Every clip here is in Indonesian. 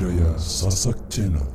Budaya Sasak Channel.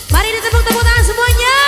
Mari ditepuk-tepuk tangan semuanya.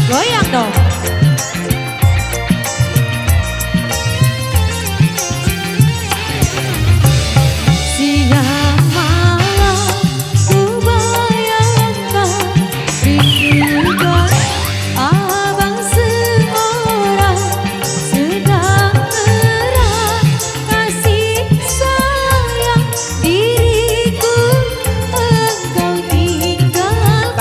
Goyang dong. Siang malam ku bayangkan rindukan abang seorang sedang erat kasih sayang diriku engkau tinggalkan.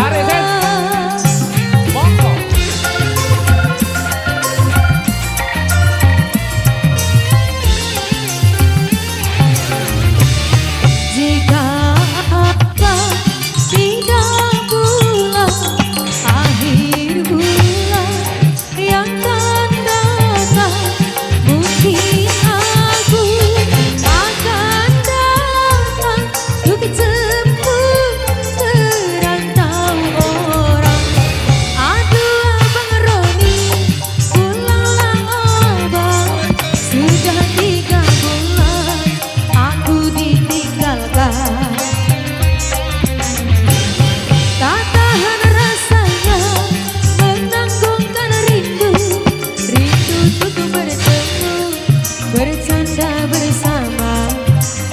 Bercanda bersama,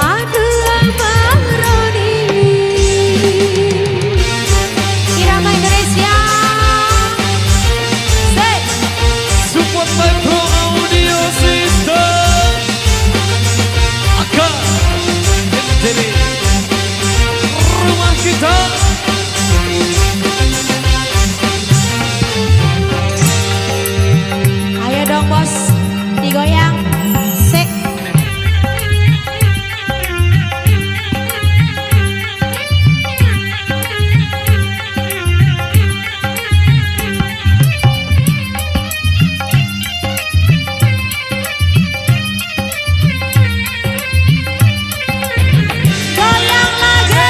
aduh Abang Roni. Irama Indonesia. Support Metro Audio System. Akan jadi rumah kita. Ayo dong bos, digoyang. Goyang lagi.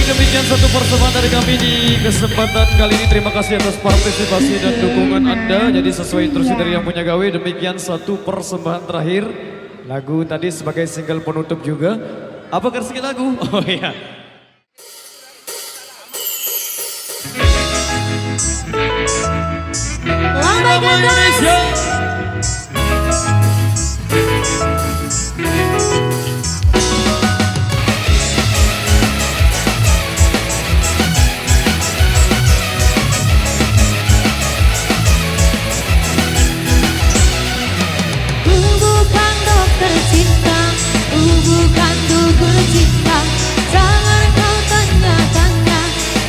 demikian satu persembahan dari kami di kesempatan kali ini. Terima kasih atas partisipasi dan dukungan Anda. Jadi sesuai instruksi dari yang punya gawe, demikian satu persembahan terakhir. Lagu tadi sebagai single penutup juga. Apa versi lagu? Oh iya. Lambaikan Indonesia. Bukan dokter cinta, bukan dukun cinta. Jangan kau tanya-tanya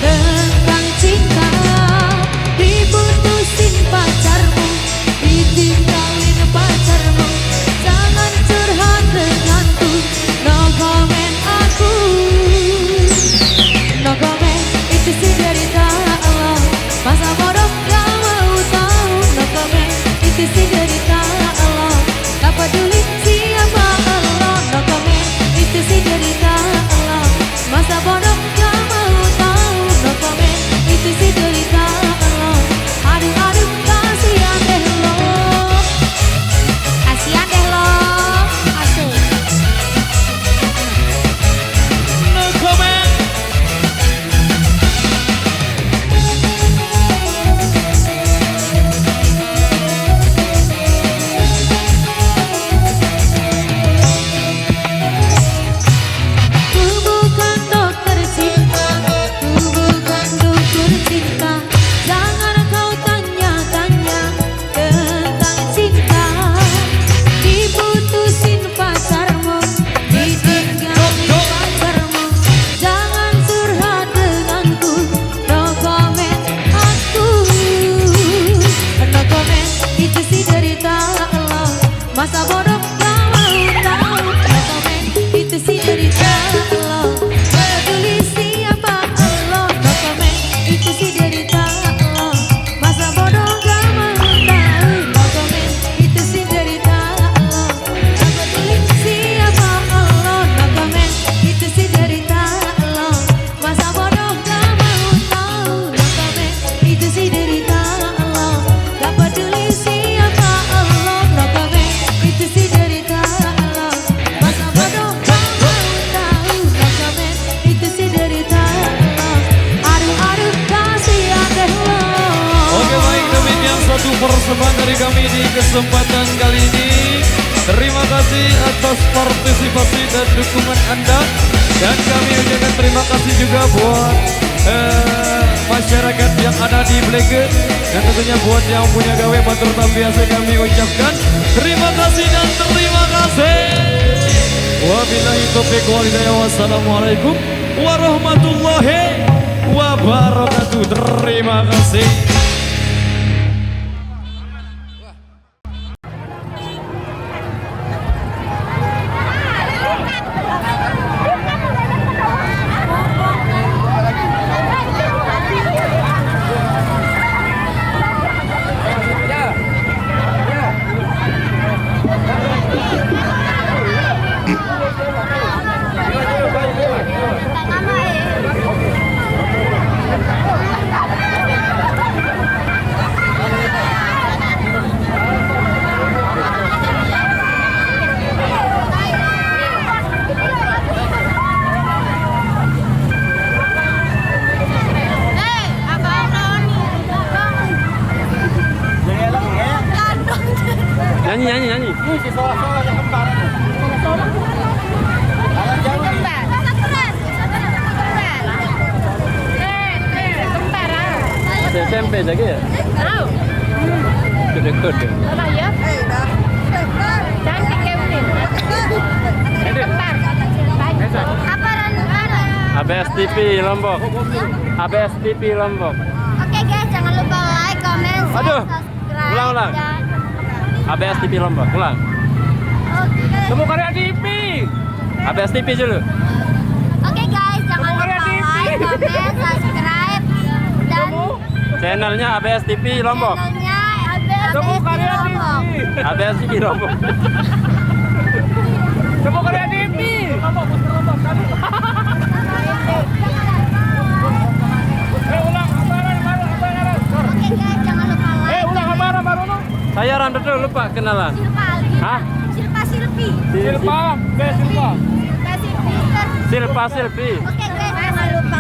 tentang cinta. Diputusin pacarmu, ditinggalin pacarmu. Jangan curhat denganku, no comment aku. No comment, itu sih derita Allah. Masa bodoh gak mau tahu. No comment, itu sih derita Allah. Tak peduli siapa Allah. No comment, itu sih derita Allah. Masa bodoh gak mau tahu. No comment, itu sih derita Allah. Aduh aduh kasihan deh lo. Kasihan deh lo. Asik. No comment. Bukan dokter cinta, bukan dukun cinta. Jangan kau tanya-tanya tentang cinta. Diputusin pacarmu, ditinggalin pacarmu. Jangan curhat denganku, no comment aku. No comment, itu sih derita Allah. Masa bodoh gak mau tahu. No comment, itu sih derita Allah. Peduli siapa Allah. No comment, itu sih derita Allah. Masa bodoh gak mau tahu. No comment, itu sih derita Allah. Peduli siapa Allah. No comment, itu sih derita Allah. Masa bodoh gak mau tahu. No comment, itu sih derita Allah. Gak peduli siapa Allah. No comment, itu sih derita Allah. Masa bodoh gak mau tahu. No comment, itu sih derita Allah. Aduh aduh kasihan deh lo. Oke baik, demikian satu persembahan dari kami di kesempatan kali ini. Terima kasih atas partisipasi dan dukungan Anda. Dan kami ucapkan terima kasih juga buat masyarakat yang ada di Blegen. Dan tentunya buat yang punya gawe matur biasa kami ucapkan terima kasih dan terima kasih. Wabillahi taufiq wal hidayah. Wassalamualaikum warahmatullahi wabarakatuh. Terima kasih. Nyanyi. Ada SMP lagi ya? Tahu. Deket ya? Apa ya? Cantik Kevin. Kembar. Apa ABS TV Lombok. ABS TV Lombok. Oke guys, jangan lupa like, comment, share, Aduh, subscribe. ulang. dan- ABS TV Lombok. Ulang. Oke. Temu Karya TV. ABS TV dulu. Oke guys, jangan lupa Karya TV. like, comment, subscribe dan Channelnya ABS TV Lombok. channelnya ABS Temu TV Karya Lombok. TV. ABS TV Lombok. Temu Karya TV. Saya Randa dulu lupa kenalan. Hah? Silpa Silpi. Silpa, Silpa Silpi. Silpa Silpi. Oke guys, jangan lupa